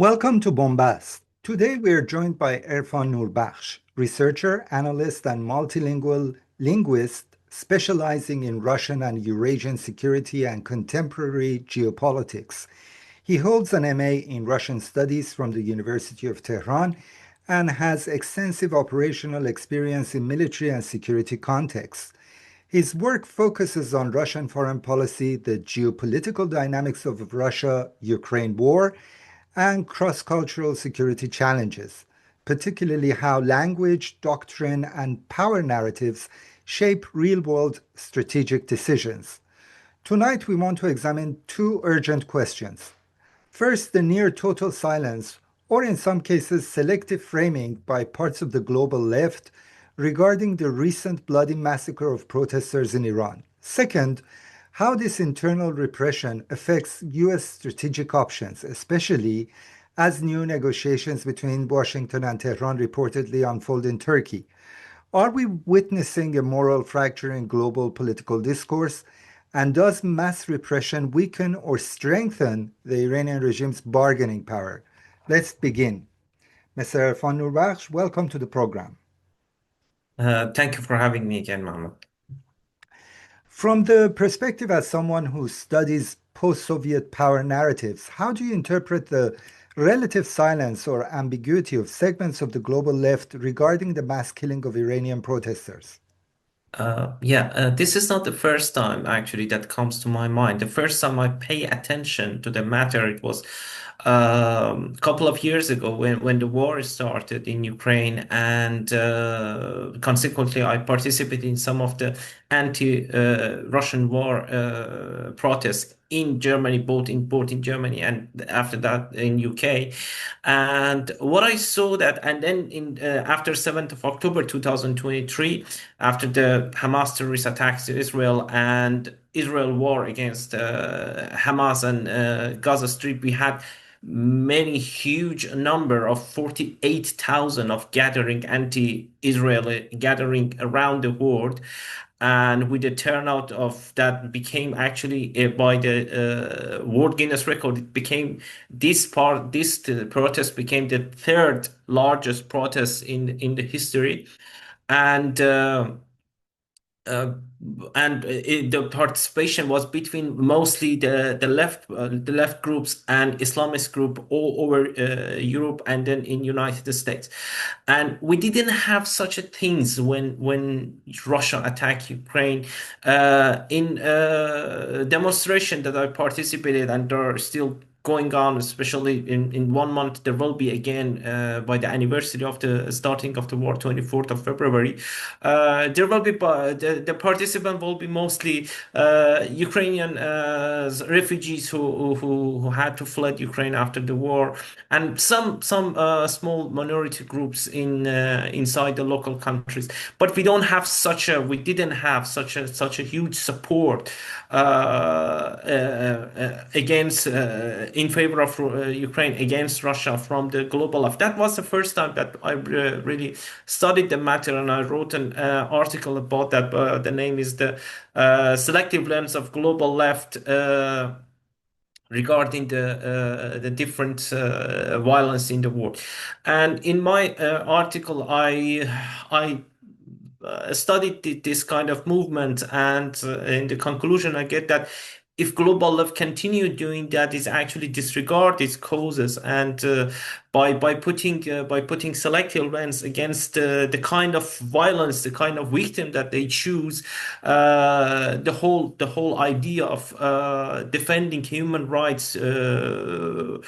Welcome to BonBast. Today we are joined by Erfan Noorbakhsh, researcher, analyst, and multilingual linguist specializing in Russian and Eurasian security and contemporary geopolitics. He holds an MA in Russian Studies from the University of Tehran and has extensive operational experience in military and security contexts. His work focuses on Russian foreign policy, the geopolitical dynamics of Russia-Ukraine war, and cross-cultural security challenges, particularly how language, doctrine, and power narratives shape real-world strategic decisions. Tonight, we want to examine two urgent questions. First, the near total silence, or in some cases, selective framing by parts of the global left regarding the recent bloody massacre of protesters in Iran. Second, how this internal repression affects U.S. strategic options, especially as new negotiations between Washington and Tehran reportedly unfold in Turkey. Are we witnessing a moral fracture in global political discourse? And does mass repression weaken or strengthen the Iranian regime's bargaining power? Let's begin. Mr. Erfan Noorbakhsh, welcome to the program. Thank you for having me again, Mohammed. From the perspective as someone who studies post-Soviet power narratives, how do you interpret the relative silence or ambiguity of segments of the global left regarding the mass killing of Iranian protesters? This is not the first time actually that comes to my mind. The first time I pay attention to the matter, it was a couple of years ago when the war started in Ukraine, and consequently I participated in some of the anti-Russian war protests in Germany, both in Germany and after that in UK. And what I saw that, and then in after 7th of October 2023, after the Hamas terrorist attacks to Israel and Israel war against Hamas and Gaza Strip, we had many huge number of 48,000 of gathering anti-Israeli gathering around the world. And with the turnout of that became actually by the World Guinness record, it became this protest became the third largest protest in the history. And uh, the participation was between mostly the left groups and Islamist group all over Europe and then in United States, and we didn't have such a things when Russia attacked Ukraine. In demonstration that I participated, and there are still going on, especially in 1 month, there will be again by the anniversary of the starting of the war, 24th of February. There will be the participant will be mostly Ukrainian refugees who had to fled Ukraine after the war, and some small minority groups in inside the local countries. But we didn't have such a huge support against in favor of Ukraine against Russia from the global left. That was the first time that I really studied the matter, and I wrote an article about that. The name is the selective lens of global left. Regarding the different violence in the world, and in my article, I studied this kind of movement, and in the conclusion, I get that if global left continue doing that, is actually disregard its causes, and by putting selective lens against the kind of violence, the kind of victim that they choose, the whole idea of defending human rights will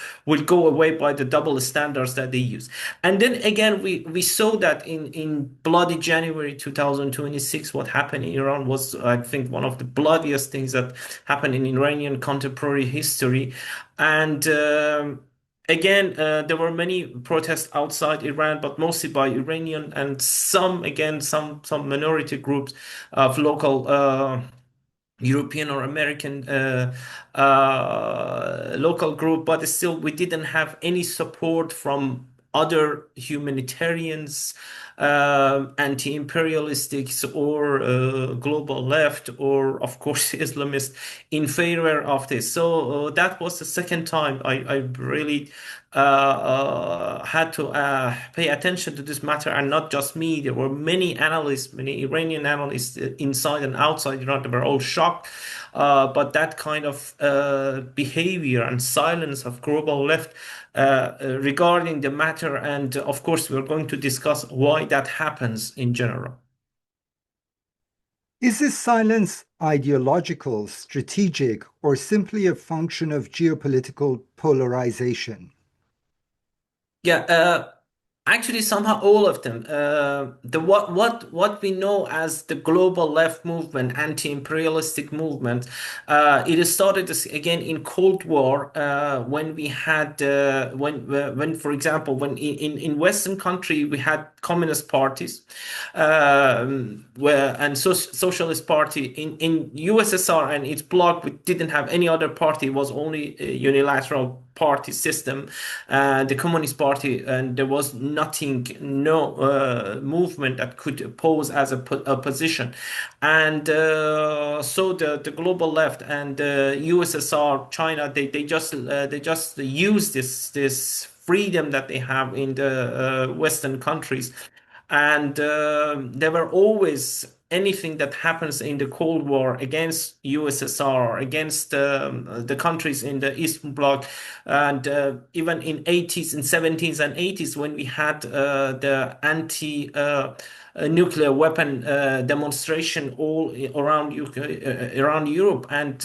go away by the double standards that they use. And then again, we saw that in bloody January 2026, what happened in Iran was, I think, one of the bloodiest things that happened in Iranian contemporary history. And again, there were many protests outside Iran, but mostly by Iranian and some minority groups of local European or American local group. But still, we didn't have any support from other humanitarians, anti-imperialistics, or global left, or of course Islamists in favor of this. So that was the second time I really had to pay attention to this matter, and not just me. There were many analysts, many Iranian analysts inside and outside Iran. They were all shocked. But that kind of behavior and silence of global left regarding the matter, and of course, we're going to discuss why that happens in general. Is this silence ideological, strategic, or simply a function of geopolitical polarization? Yeah, actually, somehow all of them. The what we know as the global left movement, anti-imperialistic movement, it started again in Cold War when we had when for example when in Western country we had communist parties, where and socialist party in USSR and its bloc, we didn't have any other party. It was only a unilateral party system, the Communist Party, and there was nothing, no movement that could pose as a position. And so the global left and USSR, China, they just use this freedom that they have in the Western countries, and there were always anything that happens in the Cold War against USSR, against the countries in the Eastern Bloc, and even in 80s and 70s and 80s when we had the anti nuclear weapon demonstration all around Europe, and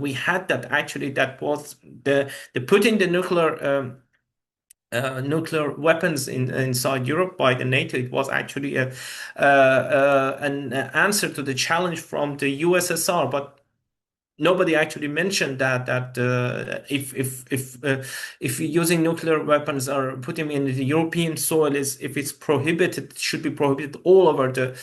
we had that actually that was the putting the nuclear weapons inside Europe by the NATO. It was actually an answer to the challenge from the USSR, but nobody actually mentioned that if using nuclear weapons or putting them in the European soil, is if it's prohibited, it should be prohibited all over the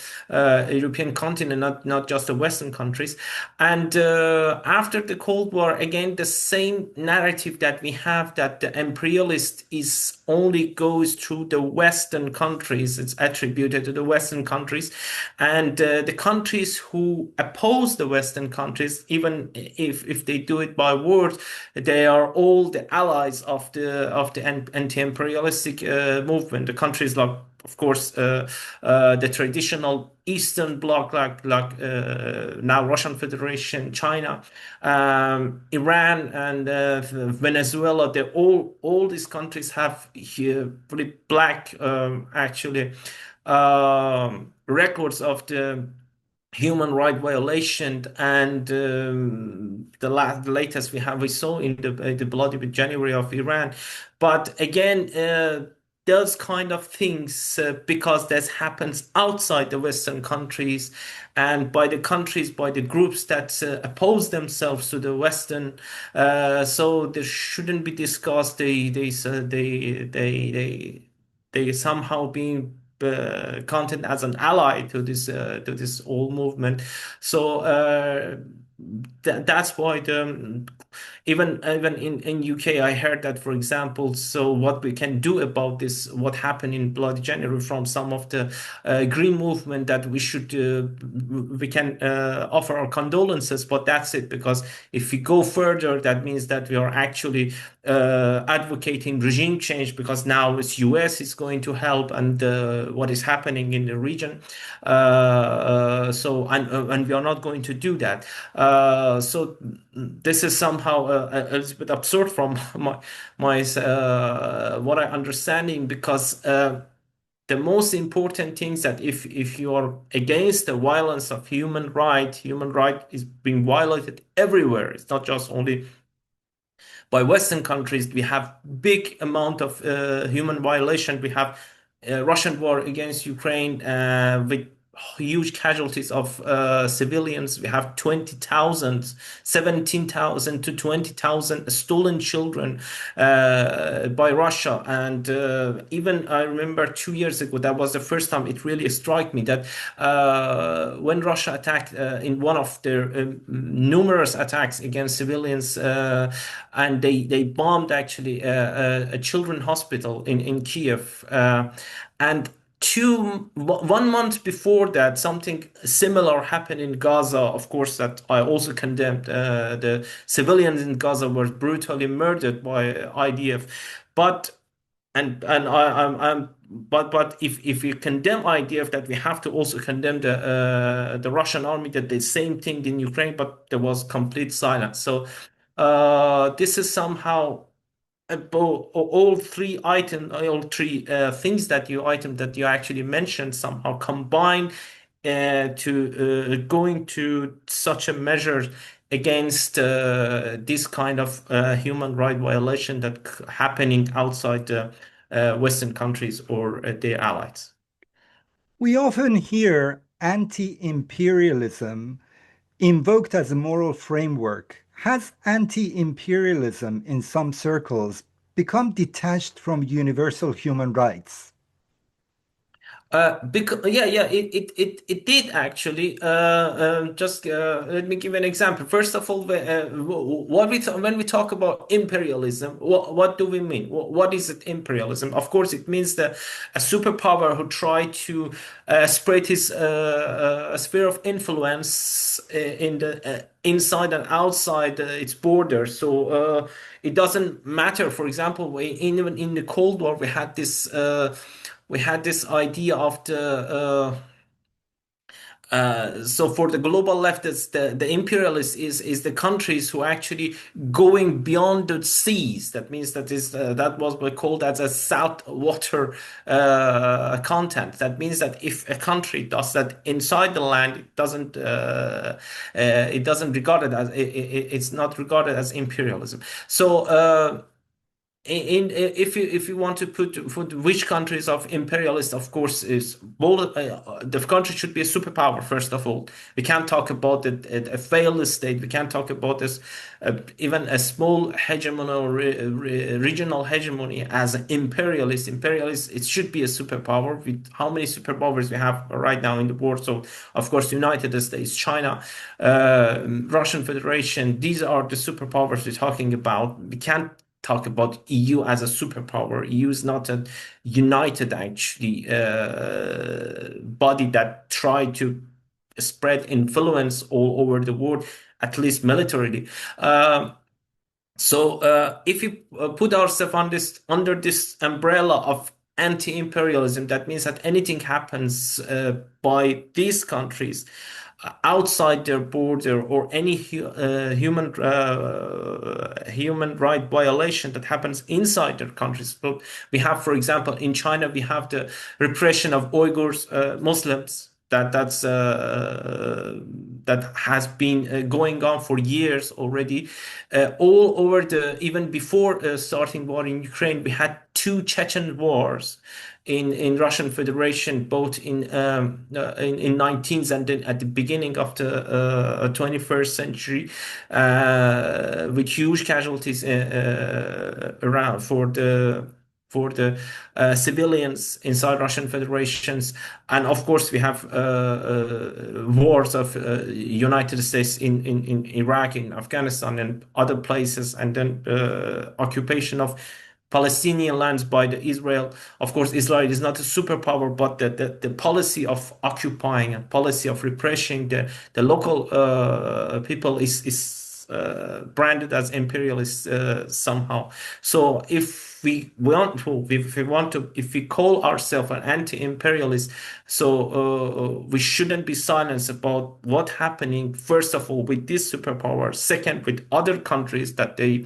European continent, not just the Western countries. And after the Cold War, again the same narrative that we have, that the imperialist is only goes through the Western countries. It's attributed to the Western countries, and the countries who oppose the Western countries, even if they do it by words, they are all the allies of the anti-imperialistic movement. The countries like, of course, the traditional Eastern Bloc, like now Russian Federation, China, Iran, and Venezuela. They all these countries have here pretty black actually records of the human right violation, and the latest we saw in the bloody January of Iran. But again, those kind of things, because this happens outside the Western countries and by the countries, by the groups that oppose themselves to the Western, so there shouldn't be discussed. They somehow being counted as an ally to this whole movement. So that's why the even in UK, I heard that, for example, so what we can do about this, what happened in Bloody January, from some of the Green movement, that we can offer our condolences, but that's it. Because if we go further, that means that we are actually advocating regime change, because now it's US is going to help, and what is happening in the region. And we are not going to do that. So this is somehow a little bit absurd from my what I understanding, because the most important things that if you are against the violence of human right is being violated everywhere. It's not just only by Western countries. We have big amount of human violation. We have Russian war against Ukraine with huge casualties of civilians. We have 20,000, 17,000 to 20,000 stolen children by Russia. And even I remember 2 years ago, that was the first time it really struck me that when Russia attacked in one of their numerous attacks against civilians, and they bombed actually a children hospital in Kiev. And 1 month before that, something similar happened in Gaza. Of course, that I also condemned. The civilians in Gaza were brutally murdered by IDF. But but if we condemn idea of that, we have to also condemn the Russian army that did the same thing in Ukraine, but there was complete silence. So this is somehow all three things that you actually mentioned somehow combine to going to such a measure against this kind of human right violation that happening outside the Western countries or their allies. We often hear anti-imperialism invoked as a moral framework. Has anti-imperialism in some circles become detached from universal human rights? Because it did actually. Just let me give an example. First of all, when we talk about imperialism, what do we mean? What is it imperialism? Of course, it means that a superpower who try to spread his sphere of influence in the inside and outside its borders. So it doesn't matter. For example, even in the Cold War, we had this idea of so for the global leftists, the imperialists is the countries who actually going beyond the seas. That means that was what called as a salt water content. That means that if a country does that inside the land, it doesn't regard it as it's not regarded as imperialism. So if you want to put which countries of imperialists, of course, is bold, the country should be a superpower. First of all, we can't talk about a failed state. We can't talk about this even a small hegemony or regional hegemony as an imperialist. Imperialist, it should be a superpower. With how many superpowers we have right now in the world? So of course, United States, China, Russian Federation. These are the superpowers we're talking about. We can't talk about EU as a superpower. EU is not a united actually body that try to spread influence all over the world, at least militarily. So if we put ourselves on this under this umbrella of anti-imperialism, that means that anything happens by these countries outside their border or any human right violation that happens inside their countries. So we have, for example, in China, we have the repression of Uyghurs, Muslims. That has been going on for years already, all over even before starting war in Ukraine. We had two Chechen wars in Russian Federation, both in 19th and then at the beginning of the 21st century, with huge casualties around for the civilians inside Russian Federations. And of course, we have wars of United States in Iraq, in Afghanistan, and other places, and then occupation of Palestinian lands by the Israel. Of course, Israel is not a superpower, but the policy of occupying and policy of repressing the local people is branded as imperialist somehow. So if if we call ourselves an anti-imperialist, so we shouldn't be silenced about what's happening. First of all, with this superpower. Second, with other countries that they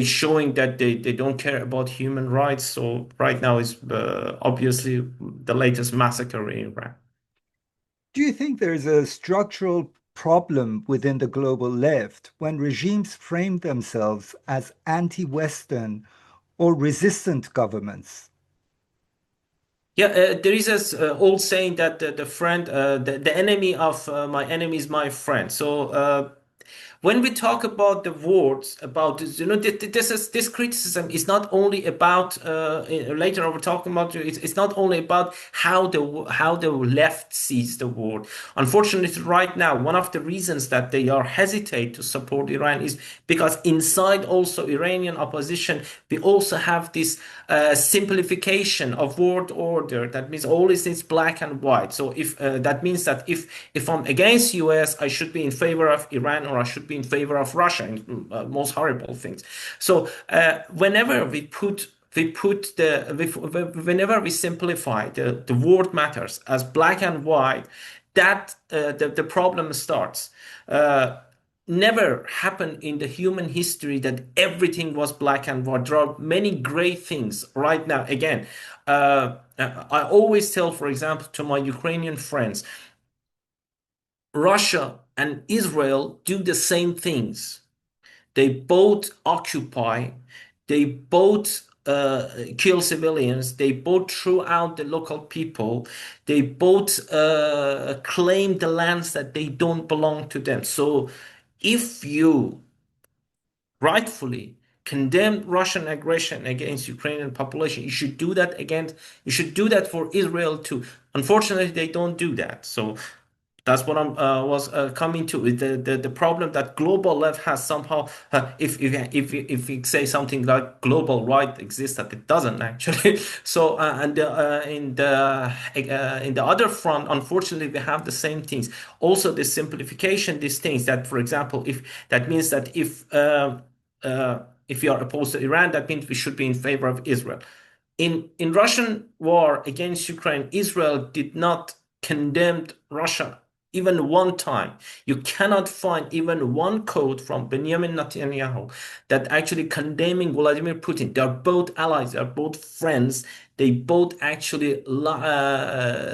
showing that they don't care about human rights. So right now is obviously the latest massacre in Iran. Do you think there's a structural problem within the global left when regimes frame themselves as anti-Western or resistant governments? Yeah, there is this old saying that the enemy of my enemy is my friend. So when we talk about the words about this, this criticism is not only about later on we're talking about it's not only about how the left sees the world. Unfortunately, right now, one of the reasons that they are hesitate to support Iran is because inside also Iranian opposition, we also have this simplification of world order. That means all is black and white. So if that means that if I'm against US, I should be in favor of Iran or I should be in favor of Russia, and most horrible things. So whenever we put whenever we simplify the word matters as black and white, that the problem starts. Never happened in the human history that everything was black and white. There are many gray things right now. Again, I always tell, for example, to my Ukrainian friends, Russia and Israel do the same things. They both occupy, they both kill civilians, they both throw out the local people, they both claim the lands that they don't belong to them. So if you rightfully condemn Russian aggression against Ukrainian population, you should do that against, you should do that for Israel too. Unfortunately, they don't do that. So that's what I'm was coming to. The problem that global left has somehow, if we say something like global right exists, that it doesn't actually. So and in the other front, unfortunately, we have the same things. Also, the simplification, these things that, for example, if that means that if you are opposed to Iran, that means we should be in favor of Israel. In Russian war against Ukraine, Israel did not condemn Russia even one time. You cannot find even one quote from Benjamin Netanyahu that actually condemning Vladimir Putin. They are both allies, they are both friends. They both actually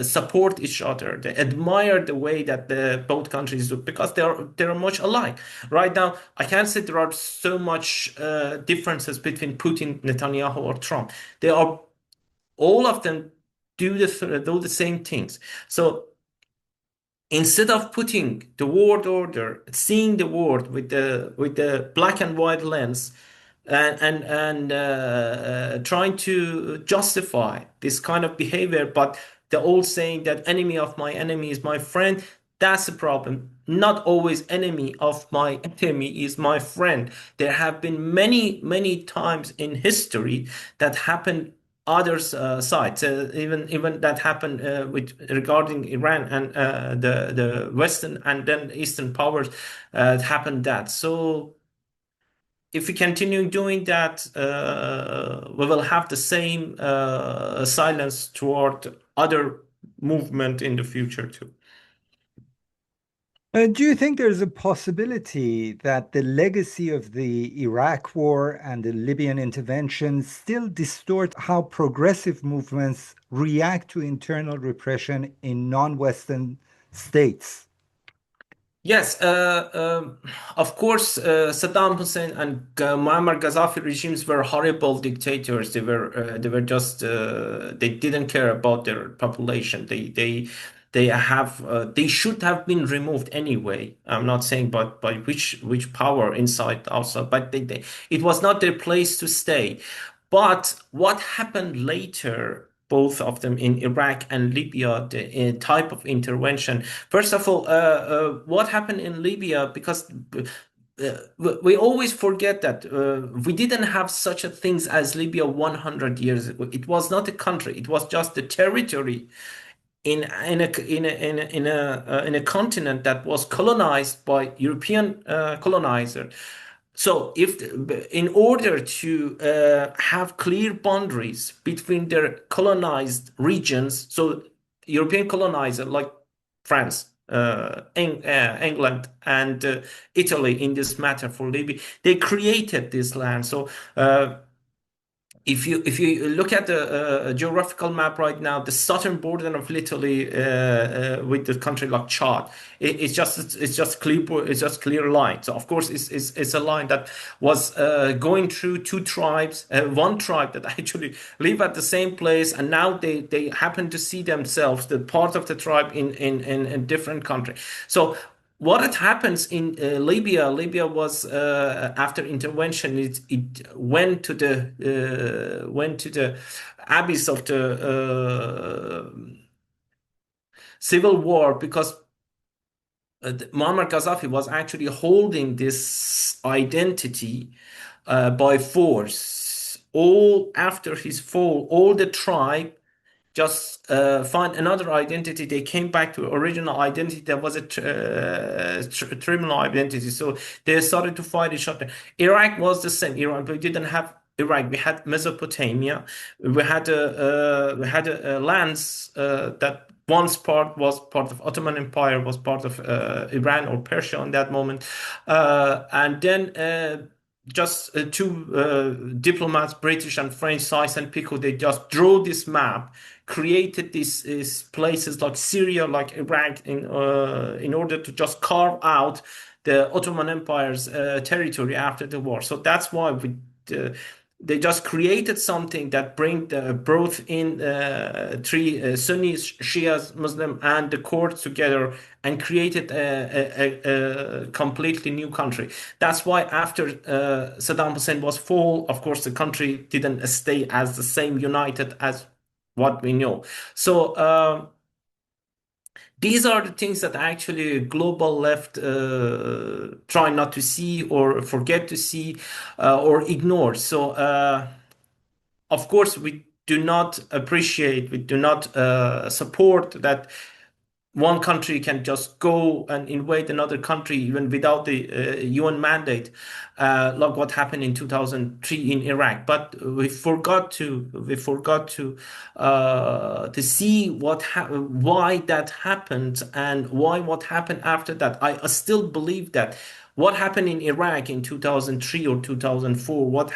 support each other. They admire the way that the both countries do because they are much alike. Right now, I can't say there are so much differences between Putin, Netanyahu, or Trump. They are all of them do the same things. So instead of putting the world order, seeing the world with the black and white lens, and trying to justify this kind of behavior, but the old saying that enemy of my enemy is my friend, that's the problem. Not always enemy of my enemy is my friend. There have been many times in history that happened other sides, even that happened with regarding Iran and the Western and then Eastern powers happened that. So if we continue doing that, we will have the same silence toward other movement in the future too. Do you think there's a possibility that the legacy of the Iraq War and the Libyan intervention still distort how progressive movements react to internal repression in non-Western states? Yes, of course, Saddam Hussein and Muammar Gaddafi regimes were horrible dictators. They were just they didn't care about their population. They should have been removed anyway. I'm not saying but by which power inside outside, but it was not their place to stay. But what happened later, both of them in Iraq and Libya, the type of intervention. First of all, what happened in Libya? Because we always forget that we didn't have such a things as Libya 100 years ago. It was not a country; it was just a territory in a continent that was colonized by European colonizer. So, if in order to have clear boundaries between their colonized regions, so European colonizer like France, England, and Italy in this matter for Libya, they created this land. So. If you look at the geographical map right now, the southern border of Italy with the country like Chad, it's just clear line. So of course it's a line that was going through two tribes, one tribe that actually live at the same place, and now they happen to see themselves the part of the tribe in a different country. So what happens in Libya? Libya was after intervention. It went to the abyss of the civil war because Muammar Gaddafi was actually holding this identity by force. All after his fall, all the tribe just find another identity. They came back to original identity that was a criminal identity. So they started to fight each other. Iraq was the same. Iraq, we didn't have Iraq, we had Mesopotamia, we had lands that once part was part of Ottoman Empire, was part of Iran or Persia in that moment, and then just two diplomats, British and French, Sykes and Picot, they just drew this map, created these places like Syria, like Iraq, in order to just carve out the Ottoman Empire's territory after the war. So that's why uh, they just created something that brought in three Sunnis, Shias, Muslim, and the Kurds together and created a completely new country. That's why after Saddam Hussein was fall, of course, the country didn't stay as the same united as what we know. So. These are the things that actually global left try not to see or forget to see or ignore. So, of course, we do not appreciate, we do not support that one country can just go and invade another country even without the UN mandate, like what happened in 2003 in Iraq. But we forgot to see why that happened and why what happened after that. I still believe that what happened in Iraq in 2003 or 2004, what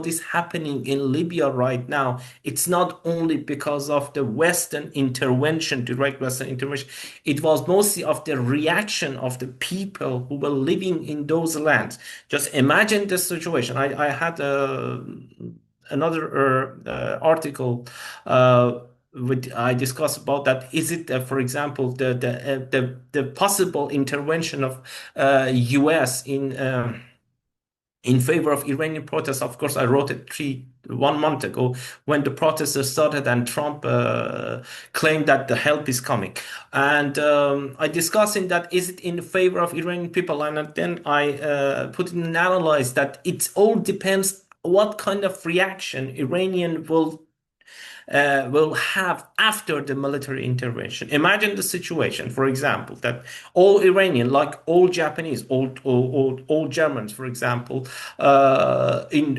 is happening in Libya right now, it's not only because of the Western intervention, direct Western intervention. It was mostly of the reaction of the people who were living in those lands. Just imagine the situation. I had another article I discussed about that. Is it, for example, the possible intervention of U.S. In favor of Iranian protests? Of course, I wrote it 1 month ago when the protests started and Trump claimed that the help is coming. And I discussed in that, is it in favor of Iranian people? And then I put in an analysis that it all depends what kind of reaction Iranian will have after the military intervention. Imagine the situation, for example, that all Iranian, like all Japanese, all Germans, for example, in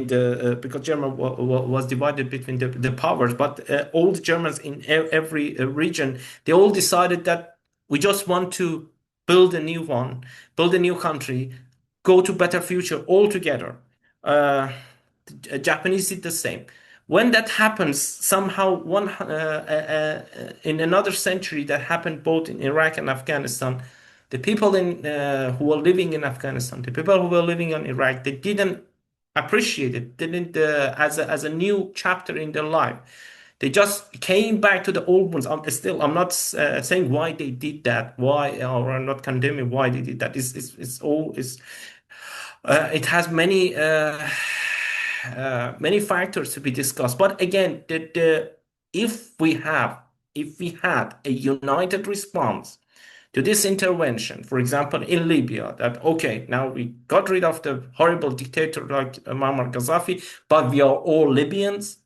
the because German was divided between the powers, but all the Germans in every region, they all decided that we just want to build a new one, build a new country, go to better future all together. Uh, Japanese did the same. When that happens, somehow in another century that happened both in Iraq and Afghanistan, the people who were living in Afghanistan, the people who were living in Iraq, they didn't appreciate it, didn't as a new chapter in their life. They just came back to the old ones. I'm not saying why they did that, why, or I'm not condemning why they did that. It has many factors to be discussed. But again, if we had a united response to this intervention, for example, in Libya, that okay, now we got rid of the horrible dictator like Muammar Gaddafi, but we are all Libyans.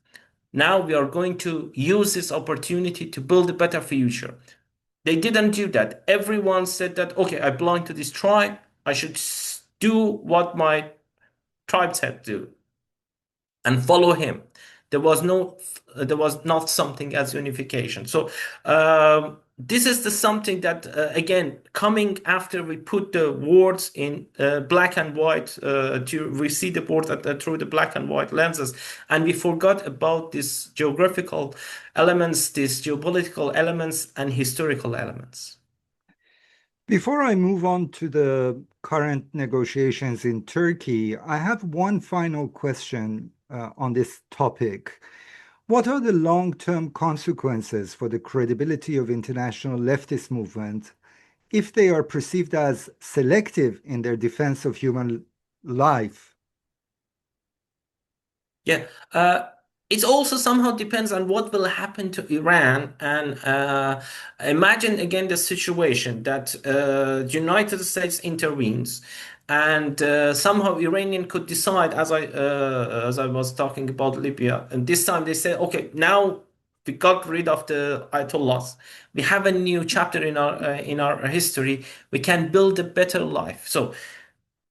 Now we are going to use this opportunity to build a better future. They didn't do that. Everyone said that, okay, I belong to this tribe. I should do what my tribe said to do and follow him. There was not something as unification. So this is the something that again, coming after we put the words in black and white, we see the words through the black and white lenses, and we forgot about these geographical elements, these geopolitical elements, and historical elements. Before I move on to the current negotiations in Turkey, I have one final question on this topic. What are the long-term consequences for the credibility of international leftist movement if they are perceived as selective in their defense of human life? Yeah, it also somehow depends on what will happen to Iran. And imagine again the situation that the United States intervenes, and somehow Iranian could decide, as I was talking about Libya, and this time they say, okay, now we got rid of the Ayatollahs. We have a new chapter in our history. We can build a better life. So,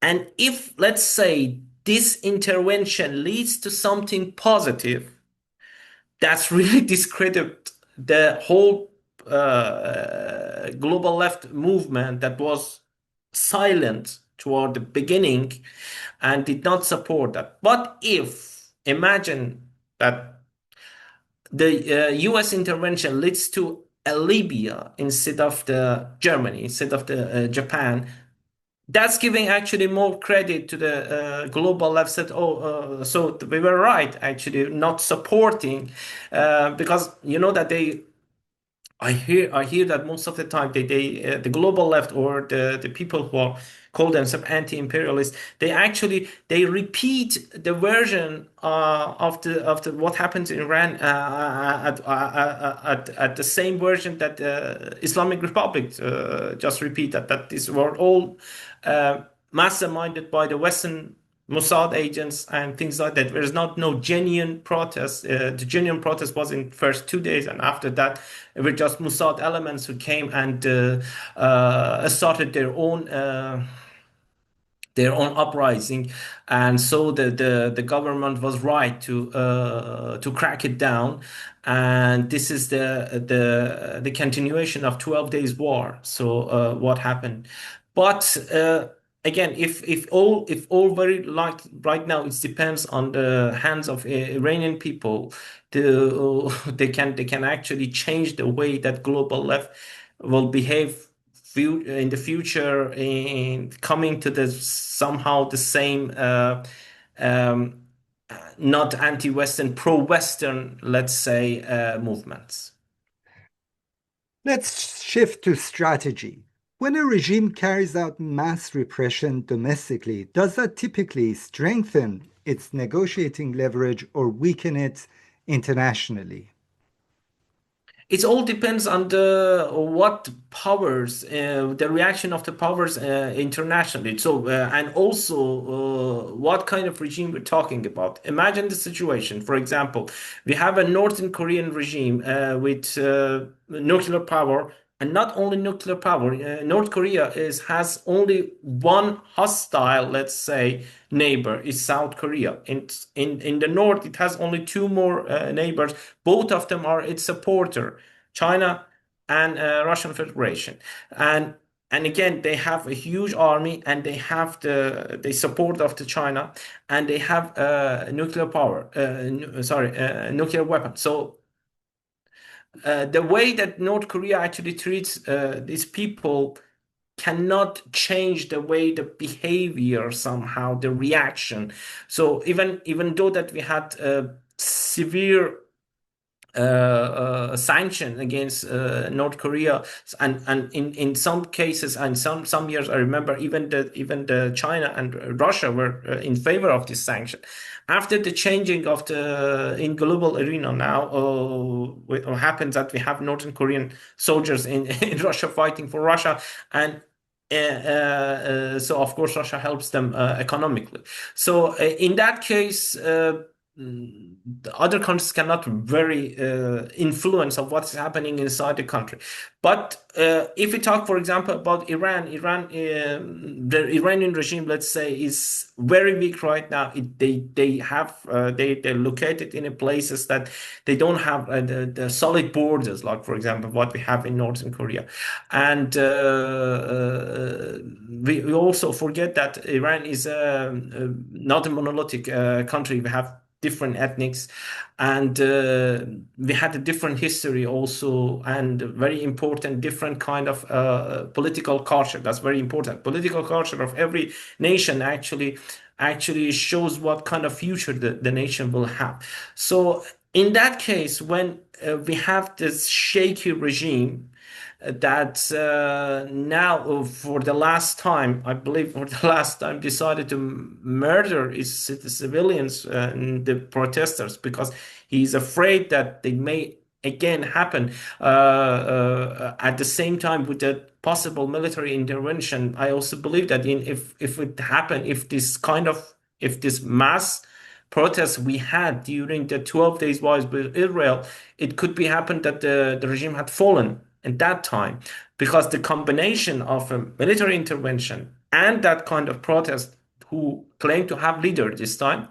and if let's say this intervention leads to something positive, that's really discredit the whole global left movement that was silent toward the beginning and did not support that. But if imagine that the US intervention leads to a Libya instead of the Germany, instead of the Japan, that's giving actually more credit to the global left. Said, oh, so we were right, actually, not supporting, because you know that they I hear that most of the time the global left or the people who are call themselves anti-imperialists, they repeat the version of the what happened in Iran at the same version that Islamic Republic just repeated, that these were all masterminded by the Western Mossad agents and things like that. There's not no genuine protest. The genuine protest was in first 2 days, and after that, it were just Mossad elements who came and started their own uprising, and so the government was right to crack it down, and this is the continuation of 12 days war. So what happened? But again, if all very like right now, it depends on the hands of Iranian people. They can actually change the way that global left will behave in the future, in coming to the somehow the same um, not anti-Western, pro-Western, let's say, movements. Let's shift to strategy. When a regime carries out mass repression domestically, does that typically strengthen its negotiating leverage or weaken it internationally? It all depends on the what powers, the reaction of the powers internationally. So, and also what kind of regime we're talking about. Imagine the situation. For example, we have a Northern Korean regime with nuclear power, and not only nuclear power. North Korea has only one hostile, let's say, neighbor is South Korea. In the north, it has only two more neighbors. Both of them are its supporter, China and Russian Federation. And and again, they have a huge army, and they have the support of the China, and they have nuclear power. Sorry, nuclear weapons. So the way that North Korea actually treats these people cannot change the way the behavior, somehow the reaction. So even though that we had severe sanction against North Korea, and in some cases and some years, I remember even the China and Russia were in favor of this sanction. After the changing of the in global arena now, what happens that we have Northern Korean soldiers in in Russia fighting for Russia, and so of course Russia helps them economically. So in that case, the other countries cannot very influence of what's happening inside the country. But if we talk, for example, about Iran, the Iranian regime, let's say, is very weak right now. They're located in a places that they don't have the solid borders, like for example what we have in Northern Korea, and we also forget that Iran is not a monolithic country. We have different ethnics, and we had a different history also, and very important different kind of political culture. That's very important. Political culture of every nation actually shows what kind of future the nation will have. So in that case, when we have this shaky regime that now, for the last time, I believe for the last time, decided to murder its civilians and the protesters, because he's afraid that they may again happen at the same time with the possible military intervention. I also believe that if it happened, if this mass protests we had during the 12 days wars with Israel, it could be happened that the regime had fallen at that time, because the combination of a military intervention and that kind of protest who claim to have leader this time,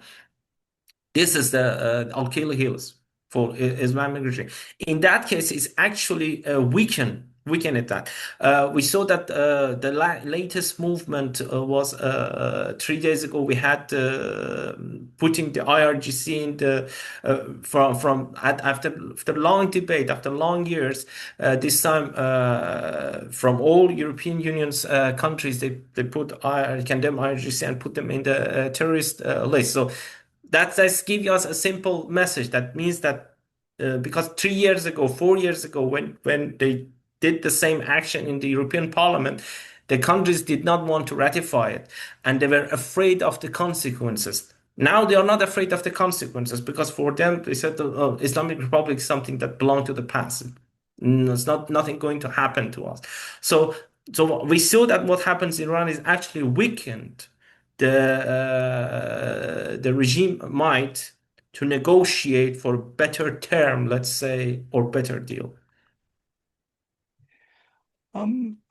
this is the Al-Qaeda Hills for Islamic regime. In that case, it's actually weaken at that. We saw that the latest movement was 3 days ago. We had putting the IRGC in the after long debate, after long years. This time, from all European Union's countries, they put condemn IRGC and put them in the terrorist list. So that's give us a simple message. That means that because 3 years ago, 4 years ago, when they did the same action in the European Parliament, the countries did not want to ratify it, and they were afraid of the consequences. Now they are not afraid of the consequences because for them they said, "Oh, Islamic Republic is something that belonged to the past. It's not nothing going to happen to us." So we saw that what happens in Iran is actually weakened the regime might to negotiate for better term, let's say, or better deal.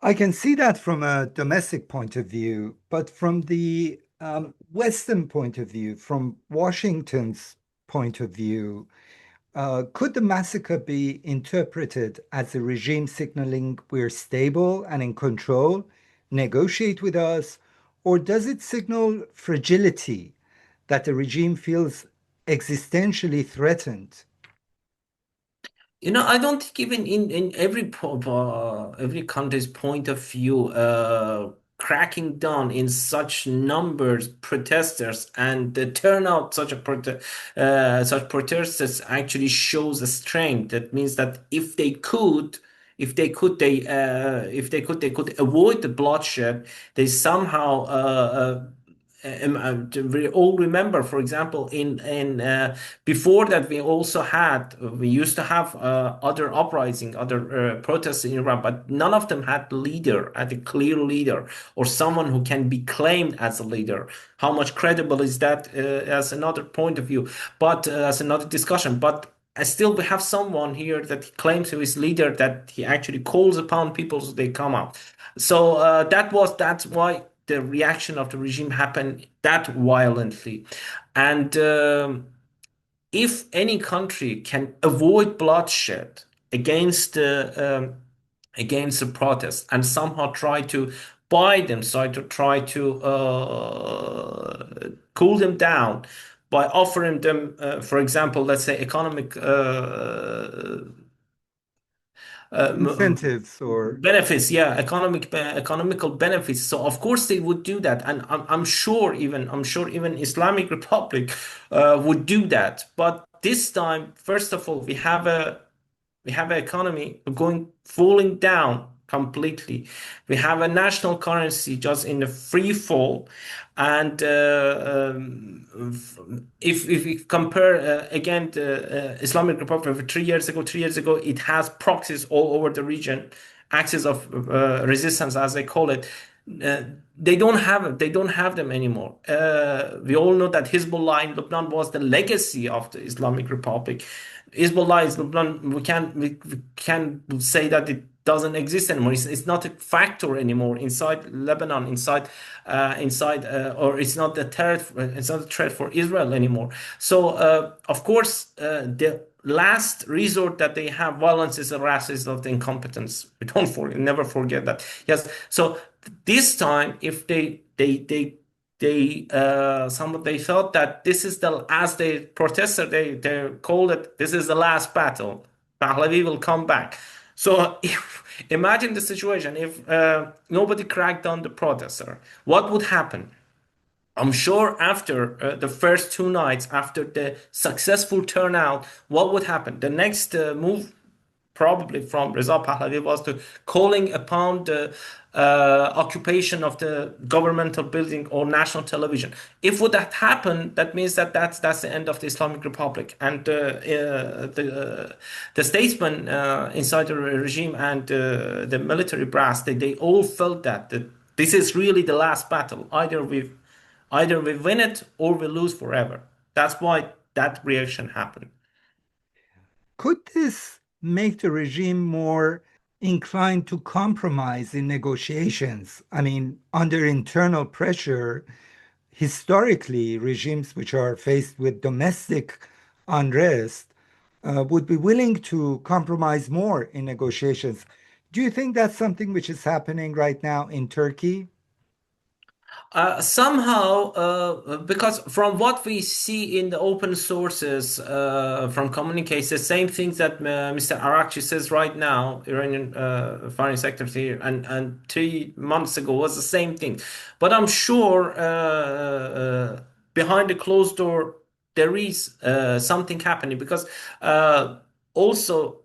I can see that from a domestic point of view, but from the Western point of view, from Washington's point of view, could the massacre be interpreted as the regime signaling we're stable and in control, negotiate with us, or does it signal fragility, that the regime feels existentially threatened? I don't think even in every country's point of view, cracking down in such numbers protesters and the turnout such protesters actually shows a strength. That means that if they could avoid the bloodshed, they somehow we all remember, for example, in before that we used to have other uprising, other protests in Iran, but none of them had a clear leader or someone who can be claimed as a leader. How much credible is that as another point of view, but as another discussion. But still, we have someone here that claims to his leader, that he actually calls upon people so they come out. So that's why the reaction of the regime happened that violently. And if any country can avoid bloodshed against against the protests and somehow try to buy them, so to try to cool them down by offering them, for example, let's say economic Incentives or benefits, yeah, economical benefits. So of course they would do that, and I'm sure even Islamic Republic would do that. But this time, first of all, we have an economy going falling down completely. We have a national currency just in a free fall, and if we compare again the Islamic Republic of 3 years ago, it has proxies all over the region, axis of resistance, as they call it. Uh, they don't have it. They don't have them anymore. We all know that Hezbollah in Lebanon was the legacy of the Islamic Republic. Hezbollah is Lebanon. We can say that it doesn't exist anymore. It's not a factor anymore inside Lebanon, or it's not a threat. It's not a threat for Israel anymore. So of course, the last resort that they have, violence is a result of the incompetence. We don't never forget that. Yes. So this time, if they felt that this is the, as they protested, they called it, this is the last battle. Pahlavi will come back. So imagine the situation if nobody cracked down the protester. What would happen? I'm sure after the first 2 nights, after the successful turnout, what would happen? The next move probably from Reza Pahlavi was to calling upon the occupation of the governmental building or national television. If would that happen, that means that that's the end of the Islamic Republic. And the statesmen inside the regime and the military brass, they all felt that this is really the last battle. Either we win it or we lose forever. That's why that reaction happened. could this make the regime more inclined to compromise in negotiations? I mean, under internal pressure, historically, regimes which are faced with domestic unrest would be willing to compromise more in negotiations. Do you think that's something which is happening right now in Turkey? Somehow, because from what we see in the open sources from communiques, the same things that Mr. Arakci says right now, Iranian foreign secretary, and 3 months ago was the same thing. But I'm sure behind the closed door there is something happening because also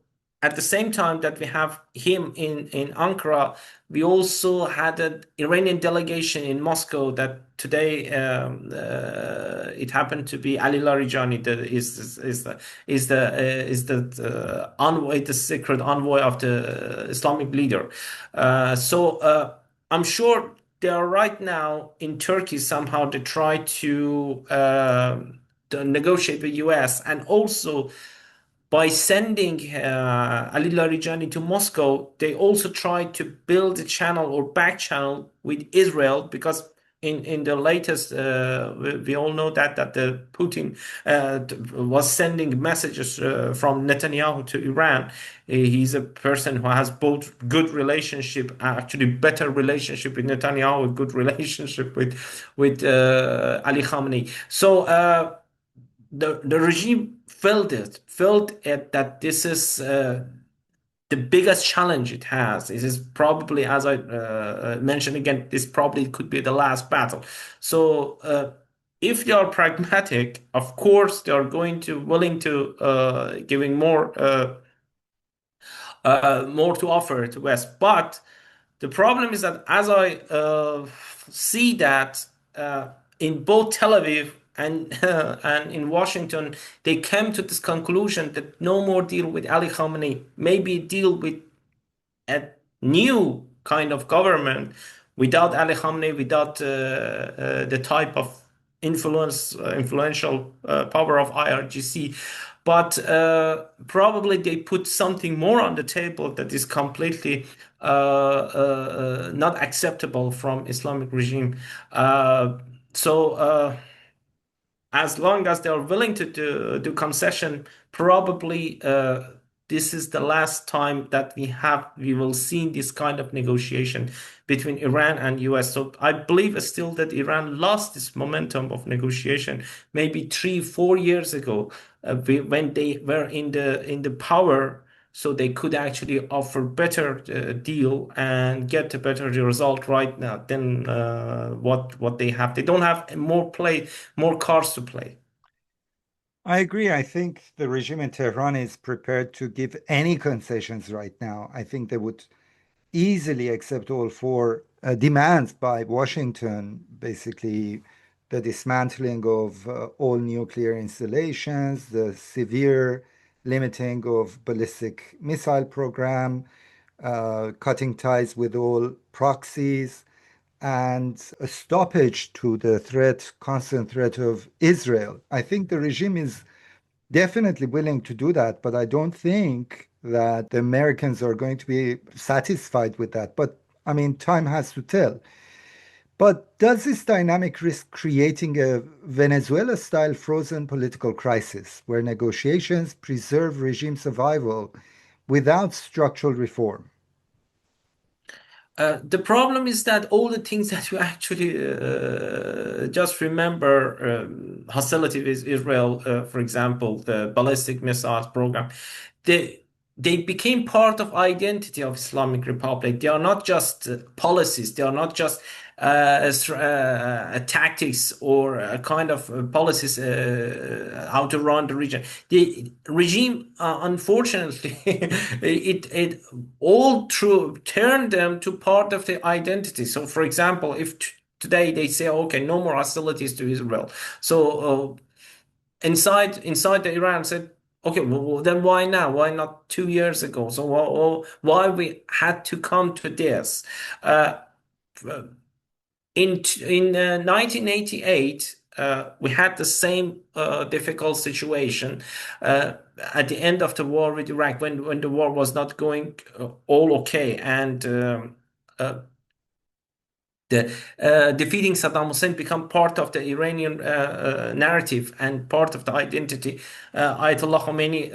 at the same time that we have him in Ankara, we also had an Iranian delegation in Moscow that today it happened to be Ali Larijani that is the envoy, the secret envoy of the Islamic leader. So I'm sure they are right now in Turkey somehow to try to negotiate with US and also by sending Ali Larijani to Moscow, they also tried to build a channel or back channel with Israel because in the latest, we all know that the Putin was sending messages from Netanyahu to Iran. He's a person who has both good relationship, actually better relationship with Netanyahu, good relationship with Ali Khamenei. So the regime felt it that this is the biggest challenge it has. This is probably, as I mentioned again, this probably could be the last battle. So if they are pragmatic, of course they are going to willing to giving more to offer to West. But the problem is that as I see that in both Tel Aviv and and in Washington, they came to this conclusion that no more deal with Ali Khamenei, maybe deal with a new kind of government without Ali Khamenei, without the type of influential power of IRGC. But probably they put something more on the table that is completely not acceptable from Islamic regime. So as long as they are willing to do concession, probably this is the last time that we will see this kind of negotiation between Iran and US. So I believe still that Iran lost this momentum of negotiation maybe 3, 4 years ago when they were in the power. So they could actually offer better deal and get a better result right now than what they have. They don't have more cards to play. I agree. I think the regime in Tehran is prepared to give any concessions right now. I think they would easily accept all four demands by Washington, basically the dismantling of all nuclear installations, the severe limiting of ballistic missile program, cutting ties with all proxies, and a stoppage to the threat, constant threat of Israel. I think the regime is definitely willing to do that, but I don't think that the Americans are going to be satisfied with that. But I mean, time has to tell. But does this dynamic risk creating a Venezuela style frozen political crisis where negotiations preserve regime survival without structural reform? The problem is that all the things that you actually just remember, hostility with Israel, for example, the ballistic missiles program, they they became part of identity of Islamic Republic. They are not just policies. They are not just tactics or a kind of policies how to run the region. The regime, unfortunately, it all through turned them to part of the identity. So, for example, if today they say, okay, no more hostilities to Israel. So inside the Iran said, okay, well, then why now? Why not 2 years ago? So why we had to come to this? Uh, in 1988, we had the same difficult situation at the end of the war with Iraq when the war was not going all okay and the defeating Saddam Hussein become part of the Iranian narrative and part of the identity. Ayatollah Khomeini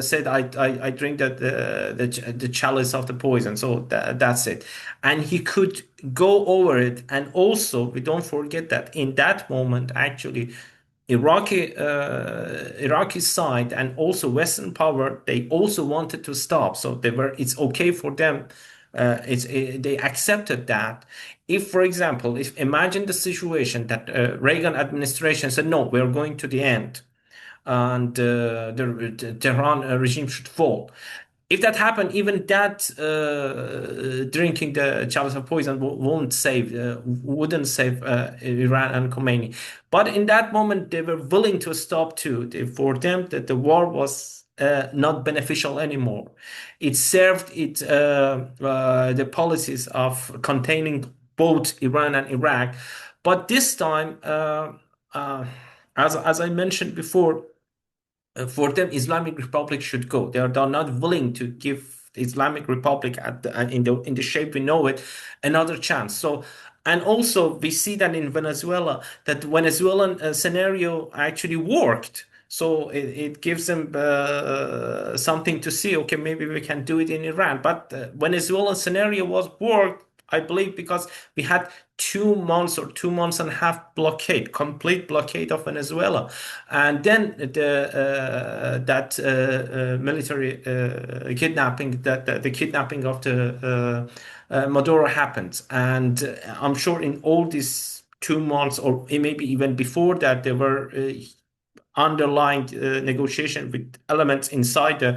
said, I drink the chalice of the poison." So that's it. And he could go over it. And also, we don't forget that in that moment, actually, Iraqi side and also Western power, they also wanted to stop. So it's okay for them. They accepted that. If, for example, if imagine the situation that Reagan administration said, no, we're going to the end, and the Tehran regime should fall. If that happened, even that drinking the chalice of poison wouldn't save Iran and Khomeini. But in that moment, they were willing to stop too. For them, that the war was not beneficial anymore. It served the policies of containing both Iran and Iraq. But this time, uh, as I mentioned before, for them, Islamic Republic should go. They're not willing to give Islamic Republic in the shape we know it another chance. So, and also we see that in Venezuela, that Venezuelan scenario actually worked. So it gives them something to see. Okay, maybe we can do it in Iran. But Venezuelan scenario was worked, I believe, because we had 2 months or 2 months and a half blockade, complete blockade of Venezuela, and then that military kidnapping, that the kidnapping of the Maduro happened, and I'm sure in all these 2 months, or maybe even before that, there were underlying negotiation with elements inside the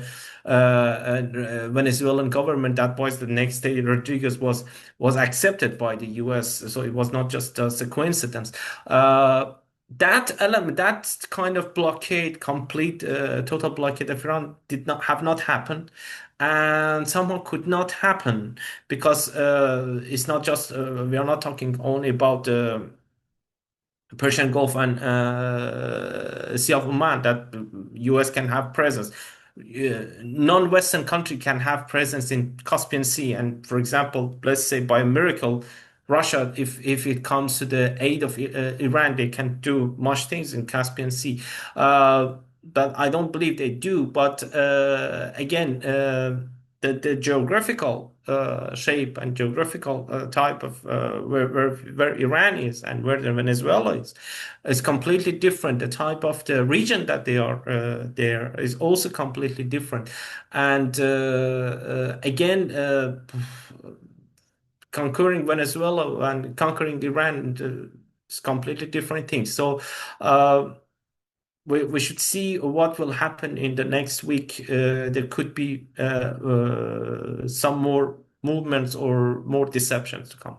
Venezuelan government. That was the next day Rodriguez was accepted by the US. So it was not just a coincidence. That element, that kind of blockade, complete total blockade of Iran have not happened, and somehow could not happen because it's not just we are not talking only about the Persian Gulf and Sea of Oman, that US can have presence. Non-Western country can have presence in Caspian Sea, and for example, let's say by a miracle, Russia, if it comes to the aid of Iran, they can do much things in Caspian Sea. But I don't believe they do. But again, the geographical shape and geographical type of where Iran is and where the Venezuela is completely different. The type of the region that they are there is also completely different. And again, conquering Venezuela and conquering Iran is completely different things. So we should see what will happen in the next week. There could be some more movements or more deceptions to come.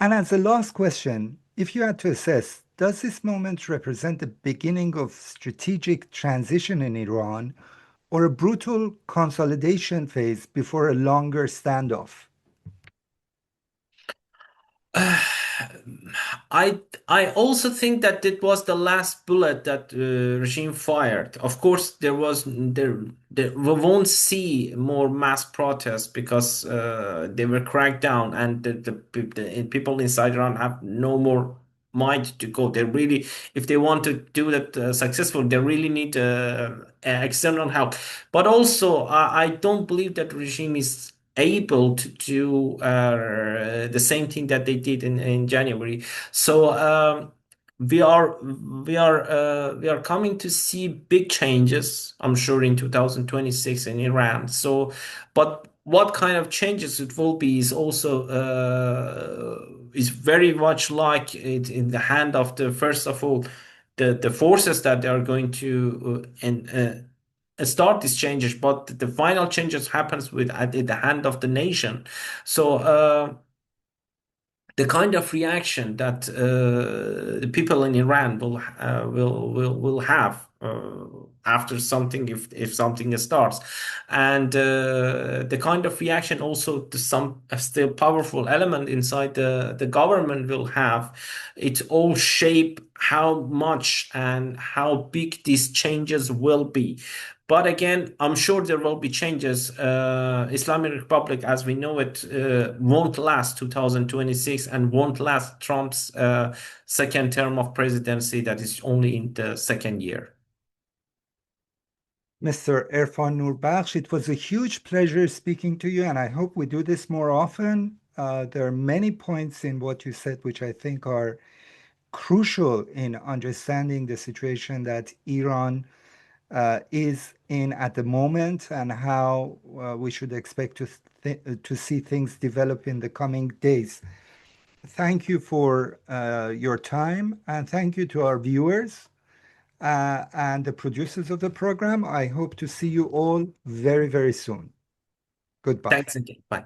And as a last question, if you had to assess, does this moment represent the beginning of strategic transition in Iran or a brutal consolidation phase before a longer standoff? I also think that it was the last bullet that regime fired. Of course, we won't see more mass protests because they were cracked down, and the people inside Iran have no more mind to go. They really, if they want to do that successful, they really need external help. But also, I don't believe that regime is able to do the same thing that they did in January. So we are coming to see big changes, I'm sure, in 2026 in Iran. So, but what kind of changes it will be is also is very much like it in the hand of the first of all the forces that are going to start these changes, but the final changes happens with at the hand of the nation. So the kind of reaction that the people in Iran will have after something, if something starts, and the kind of reaction also to some still powerful element inside the government will have, it all shape how much and how big these changes will be. But again, I'm sure there will be changes. Islamic Republic, as we know it, won't last 2026 and won't last Trump's second term of presidency that is only in the second year. Mr. Erfan Noorbakhsh, it was a huge pleasure speaking to you, and I hope we do this more often. There are many points in what you said which I think are crucial in understanding the situation that Iran is in at the moment and how we should expect to see things develop in the coming days. Thank you for your time, and thank you to our viewers and the producers of the program. I hope to see you all very, very soon. Goodbye. Thanks again. Bye.